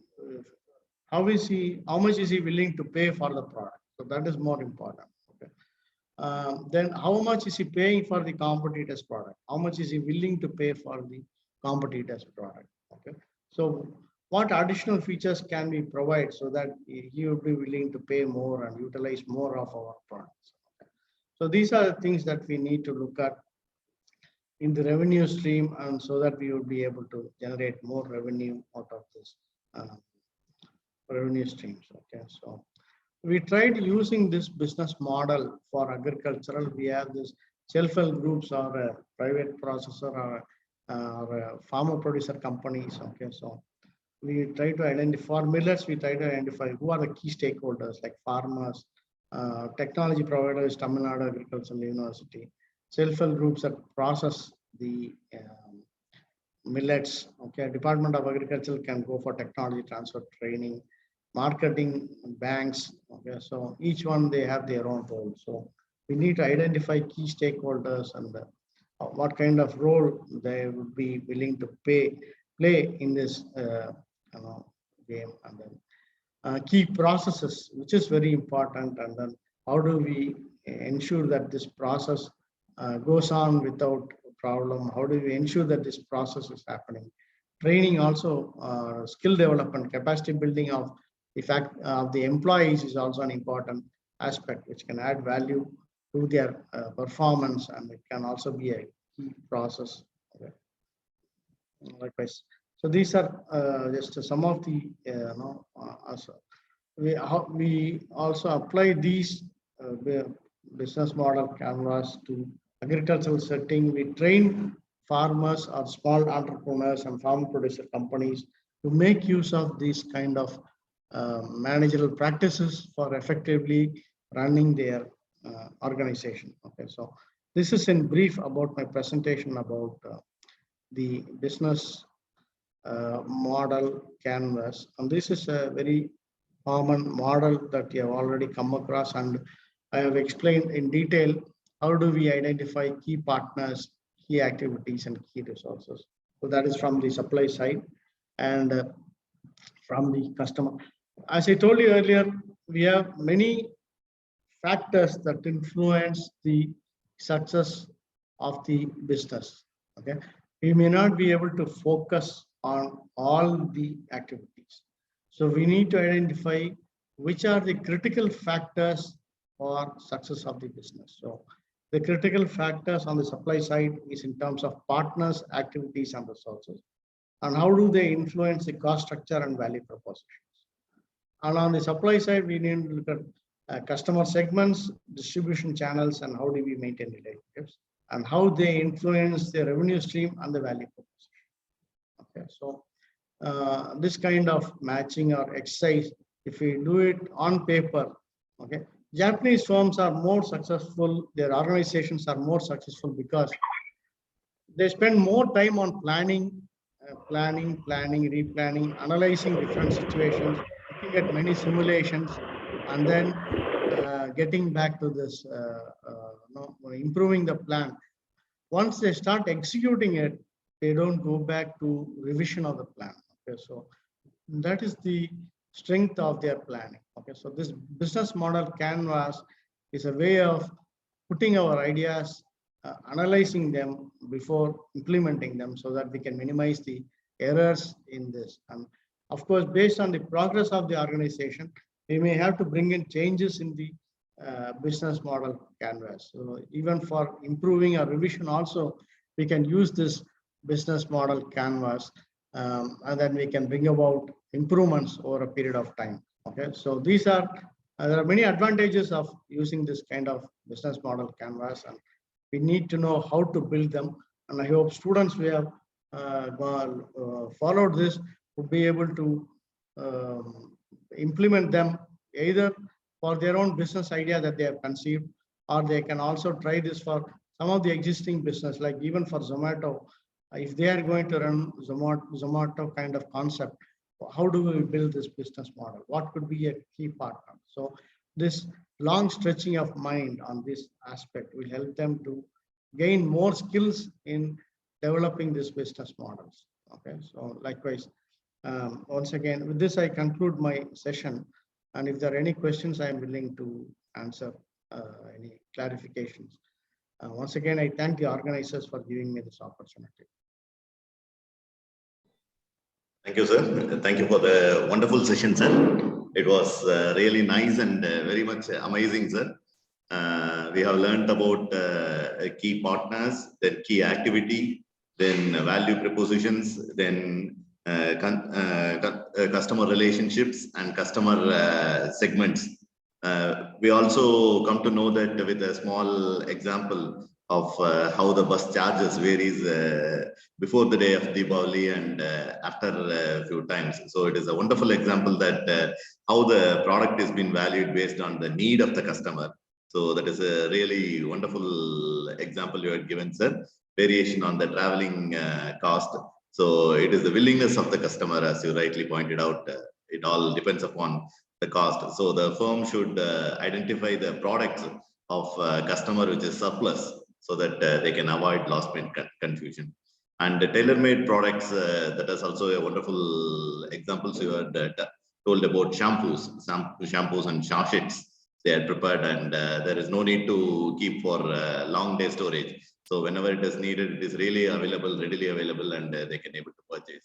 how much is he willing to pay for the product? So that is more important. Okay. Then how much is he paying for the competitor's product? How much is he willing to pay for the competitor's product? Okay. So what additional features can we provide so that he would be willing to pay more and utilize more of our products? Okay. So these are the things that we need to look at in the revenue stream, and so that we would be able to generate more revenue out of this revenue streams. Okay, so we tried using this business model for agricultural. We have this self-help groups or a private processor or a farmer producer companies. Okay, so we try to identify for millets. We try to identify who are the key stakeholders like farmers, technology providers, Tamil Nadu Agricultural University, self-help groups that process the millets. Okay, Department of Agriculture can go for technology transfer training, marketing, banks. Okay, so each one they have their own role. So we need to identify key stakeholders and what kind of role they would be willing to play in this game, and then key processes, which is very important, and then how do we ensure that this process goes on without problem? How do we ensure that this process is happening? Training also, skill development, capacity building of the fact of the employees is also an important aspect which can add value to their performance, and it can also be a key process. Okay. Likewise, so these are just some of the we also apply these business model canvas to agricultural setting. We train farmers or small entrepreneurs and farm producer companies to make use of these kind of managerial practices for effectively running their organization. Okay, so this is in brief about my presentation about the business model canvas, and this is a very common model that you have already come across, and I have explained in detail how do we identify key partners, key activities, and key resources. So that is from the supply side and from the customer. As I told you earlier, we have many factors that influence the success of the business. Okay, we may not be able to focus on all the activities. So we need to identify which are the critical factors for success of the business. So the critical factors on the supply side is in terms of partners, activities, and resources, and how do they influence the cost structure and value propositions. And on the supply side, we need to look at customer segments, distribution channels, and how do we maintain relationships, and how they influence the revenue stream and the value proposition. Okay, so this kind of matching or exercise, if we do it on paper, okay, Japanese firms are more successful, their organizations are more successful because they spend more time on planning, replanning, analyzing different situations, looking at many simulations, and then getting back to this, improving the plan. Once they start executing it, they don't go back to revision of the plan. Okay, so that is the strength of their planning. Okay, so this business model canvas is a way of putting our ideas, analyzing them before implementing them, so that we can minimize the errors in this. And of course, based on the progress of the organization, we may have to bring in changes in the business model canvas. So even for improving our revision also, we can use this business model canvas, and then we can bring about improvements over a period of time. Okay, so these are there are many advantages of using this kind of business model canvas, and we need to know how to build them. And I hope students who have followed this would be able to implement them either for their own business idea that they have conceived, or they can also try this for some of the existing business, like even for Zomato. If they are going to run Zomato kind of concept, how do we build this business model? What could be a key partner? So this long stretching of mind on this aspect will help them to gain more skills in developing these business models. Okay, so likewise, once again, with this, I conclude my session. And if there are any questions, I am willing to answer any clarifications. Once again, I thank the organizers for giving me this opportunity. Thank you, sir. Thank you for the wonderful session, sir. It was really nice and very much amazing, sir. We have learned about key partners, then key activity, then value propositions, then customer relationships and customer segments. We also come to know that with a small example of how the bus charges varies before the day of Deepavali and after a few times. So it is a wonderful example that how the product is being valued based on the need of the customer. So that is a really wonderful example you had given, sir. Variation on the traveling cost. So it is the willingness of the customer, as you rightly pointed out. It all depends upon the cost. So the firm should identify the products of customer which is surplus, so that they can avoid last minute confusion. And the tailor-made products, that is also a wonderful examples you had told about shampoos and sachets they had prepared, and there is no need to keep for long day storage. So whenever it is needed, it is really available, readily available, and they can able to purchase.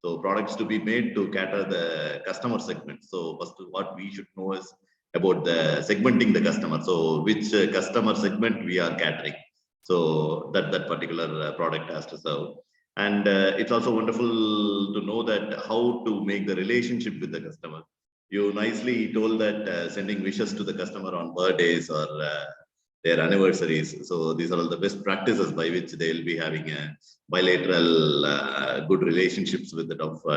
So products to be made to cater the customer segment. So first, what we should know is about the segmenting the customer. So which customer segment we are catering. So that particular product has to serve. And it's also wonderful to know that how to make the relationship with the customer. You nicely told that sending wishes to the customer on birthdays or their anniversaries. So these are all the best practices by which they will be having a bilateral good relationships with the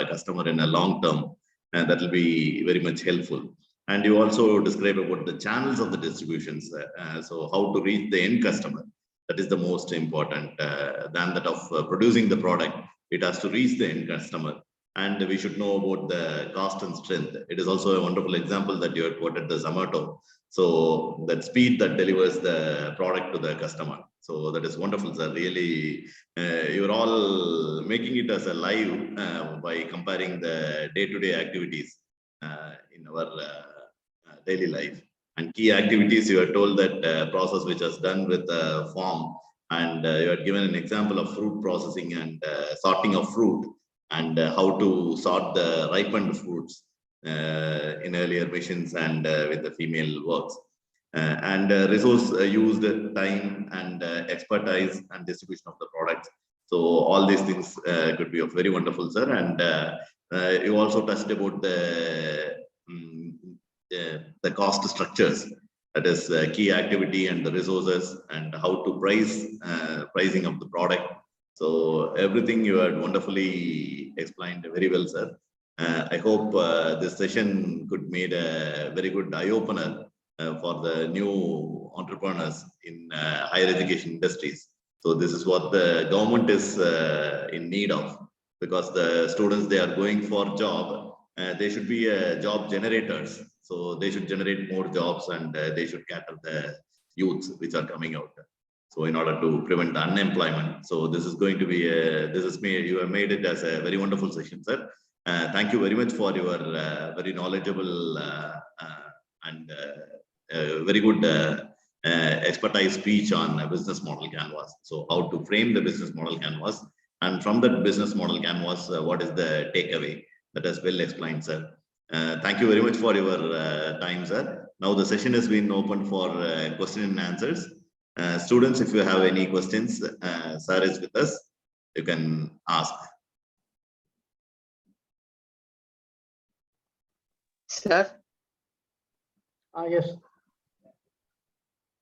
customer in a long term, and that will be very much helpful. And you also describe about the channels of the distributions. So how to reach the end customer. That is the most important than that of producing the product. It has to reach the end customer. And we should know about the cost and strength. It is also a wonderful example that you had quoted the Zomato. So that speed that delivers the product to the customer. So that is wonderful, sir. Really, you're all making it as a live by comparing the day-to-day activities in our daily life. And key activities, you are told that process which was done with the farm, and you had given an example of fruit processing and sorting of fruit, and how to sort the ripened fruits in earlier missions and with the female works. And resource used time and expertise and distribution of the products. So all these things could be of very wonderful, sir. And you also touched about the cost structures, that is key activity and the resources, and how to pricing of the product. So everything you had wonderfully explained very well, sir. I hope this session could made a very good eye-opener for the new entrepreneurs in higher education industries. So this is what the government is in need of, because the students, they are going for job, they should be job generators. So they should generate more jobs, and they should cater the youths which are coming out. So in order to prevent unemployment. So this is going to be you have made it as a very wonderful session, sir. Thank you very much for your very knowledgeable and very good expertise speech on a business model canvas. So how to frame the business model canvas, and from that business model canvas, what is the takeaway? That is well explained, sir. Thank you very much for your time, sir. Now the session has been open for question and answers. Students, if you have any questions, sir is with us. You can ask. Sir? Yes.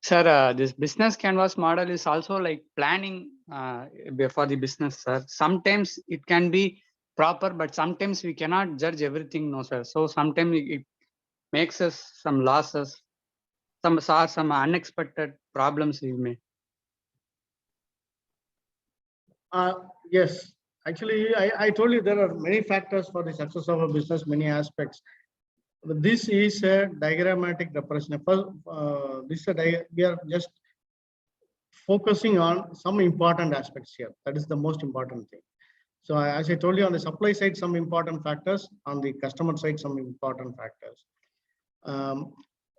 Sir, this business canvas model is also like planning for the business, sir. Sometimes it can be proper, but sometimes we cannot judge everything, no, sir. So sometimes it makes us some losses, some unexpected problems we may. Yes, actually, I told you there are many factors for the success of a business, many aspects. But this is a diagrammatic representation. First, we are just focusing on some important aspects here. That is the most important thing. So as I told you, on the supply side, some important factors, on the customer side, some important factors.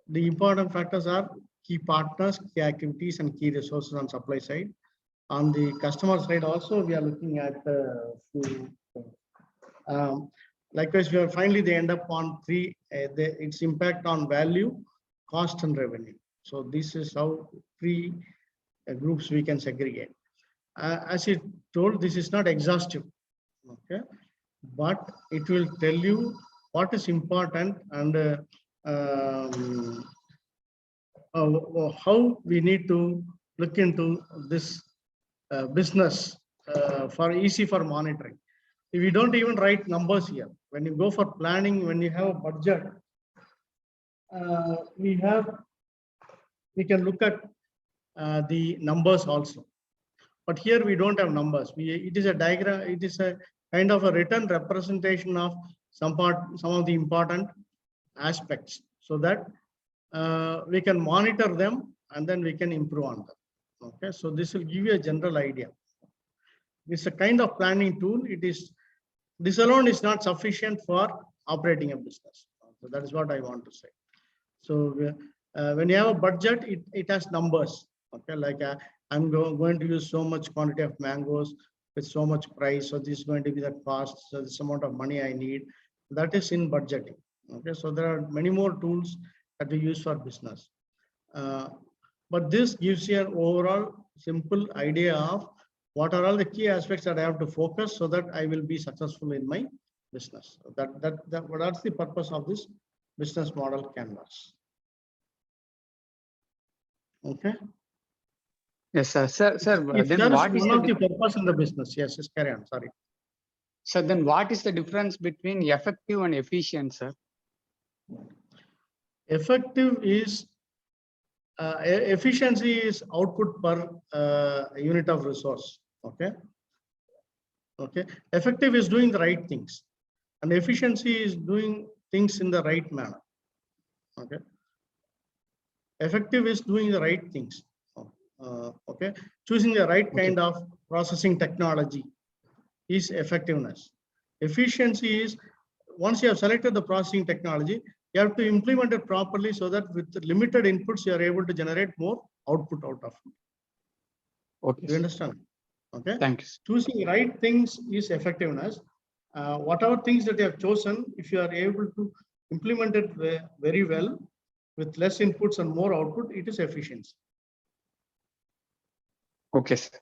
The important factors are key partners, key activities, and key resources on supply side. On the customer side also, we are looking at likewise, we are finally they end up on three, its impact on value, cost, and revenue. So this is how three groups we can segregate. As you told, this is not exhaustive, okay, but it will tell you what is important and how we need to look into this business for easy for monitoring. If you don't even write numbers here, when you go for planning, when you have a budget, we can look at the numbers also. But here we don't have numbers. It is a diagram. It is a kind of a written representation of some of the important aspects, so that we can monitor them and then we can improve on them. Okay, so this will give you a general idea. It's a kind of planning tool. This alone is not sufficient for operating a business. So that is what I want to say. So when you have a budget, it has numbers. Okay, like I'm going to use so much quantity of mangoes with so much price. So this is going to be the cost. So this amount of money I need. That is in budgeting. Okay, so there are many more tools that we use for business. But this gives you an overall simple idea of what are all the key aspects that I have to focus so that I will be successful in my business. So that's the purpose of this business model canvas. Okay. Yes, sir. Sir, If then there is what is one of the the purpose in the business? Yes, carry on. Sorry. so then what is the difference between effective and efficient, sir? Effective is efficiency is output per unit of resource. Okay. Okay. Effective is doing the right things, and efficiency is doing things in the right manner. Okay. Effective is doing the right things. Okay. Choosing the right kind of processing technology is effectiveness. Efficiency is once you have selected the processing technology, you have to implement it properly so that with limited inputs, you are able to generate more output out of it. Okay. You understand? Okay. Thank you. Choosing right things is effectiveness. Whatever things that you have chosen, if you are able to implement it very well with less inputs and more output, it is efficiency. Okay, sir.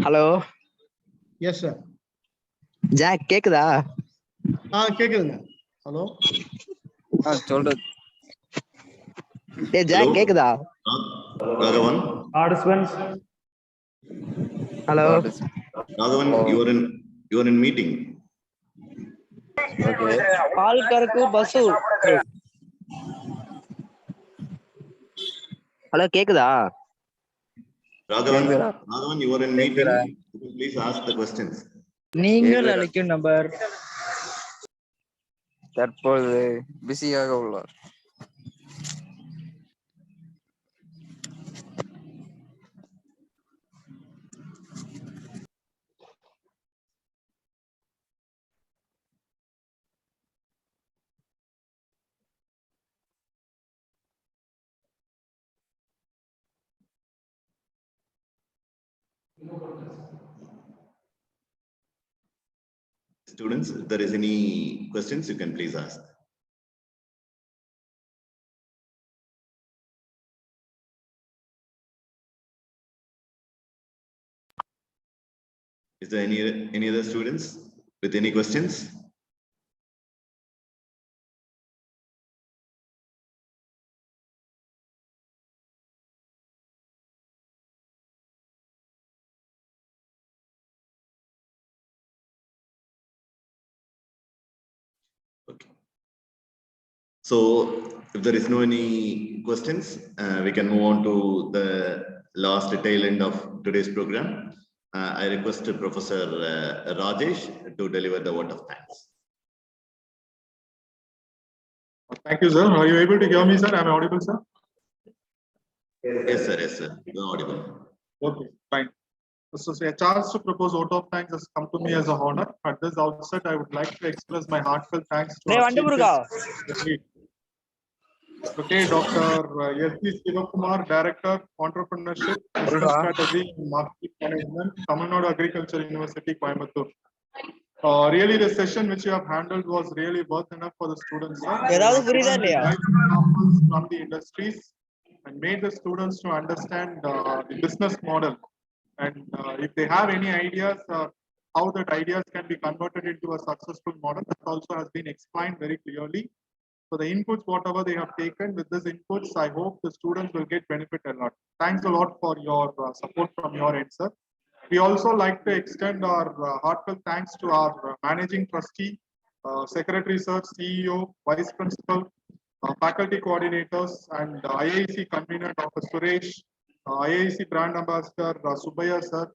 Hello, Yes, sir. Jack, கேக்குதா? கேக்குதுங்க. Hello. சொல்லு. Jack, Hello? கேக்குதா? Raghavan? Participants, Hello. Raghavan, you are in meeting. Okay. பால் கறக்கு பசு. Hello, கேக்குதா? Raghavan, you are in meeting. Please ask the questions. நீங்கள் அளிக்கும் number தற்போது பிஸியாக உள்ளார். Students, if there is any questions, you can please ask. Is there any other students with any questions? Okay. So if there is no any questions, we can move on to the last tail end of today's program. I request Professor Rajesh to deliver the word of thanks. Thank you, sir. Are you able to hear me, sir? Am I audible, sir? Yes, sir. Yes, sir. You are audible. Okay, fine. So a chance to propose vote of thanks has come to me as a honor. At this outset, I would like to express my heartfelt thanks to our chief guest. Okay, Dr. S.D. Sivakumar, Director, Entrepreneurship, Business Strategy and Marketing Management, Tamil Nadu Agriculture University, Coimbatore. Really, the session which you have handled was really worth enough for the students. Sir. You have given the right examples from the industries and made the students to understand the business model. And if they have any ideas, how that ideas can be converted into a successful model, that also has been explained very clearly. So the inputs, whatever they have taken with this inputs, I hope the students will get benefit a lot. Thanks a lot for your support from your end, sir. We also like to extend our heartfelt thanks to our managing trustee, secretary, sir, CEO, vice principal, faculty coordinators, and IIC convener, Dr. Suresh, IIC brand ambassador, Subhaya, sir,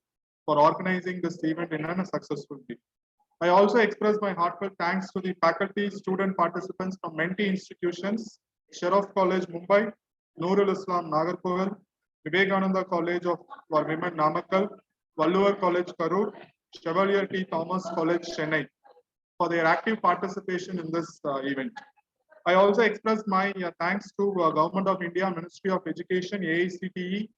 for organizing this event in a successful way. I also express my heartfelt thanks to the faculty, student participants from Menti institutions, Sheriff College, Mumbai, Nurul Islam, Nagarkoil, Vivekananda College for Women, Namakkal, Valluvar College, Karur, Chevalier T. Thomas College, Chennai, for their active participation in this event. I also express my thanks to Government of India, Ministry of Education, AICTE,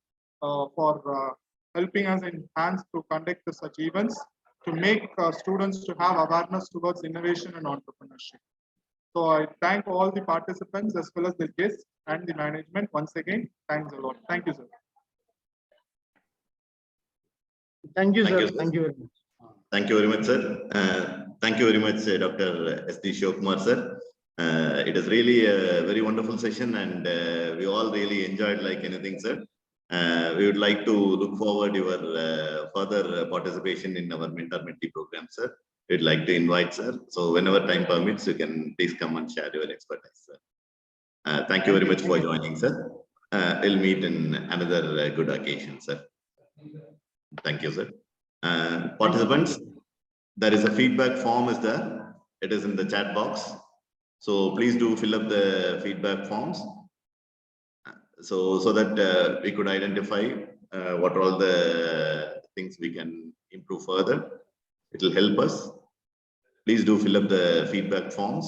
for helping us in hands to conduct such events, to make students to have awareness towards innovation and entrepreneurship. So I thank all the participants as well as the guests and the management once again. Thanks a lot. Thank you, sir. Thank you, Thank sir. you, sir. Thank you very much. Thank you very much, sir. Thank you very much, Dr. S.D. Sivakumar, sir. It is really a very wonderful session, and we all really enjoyed like anything, sir. We would like to look forward your further participation in our mentor-mentee program, sir. We'd like to invite, sir. So whenever time permits, you can please come and share your expertise, sir. Thank you very much for joining, sir. We'll meet in another good occasion, sir. Thank you, sir. Participants, there is a feedback form is there. It is in the chat box. So please do fill up the feedback forms. So that we could identify what are all the things we can improve further. It will help us. Please do fill up the feedback forms.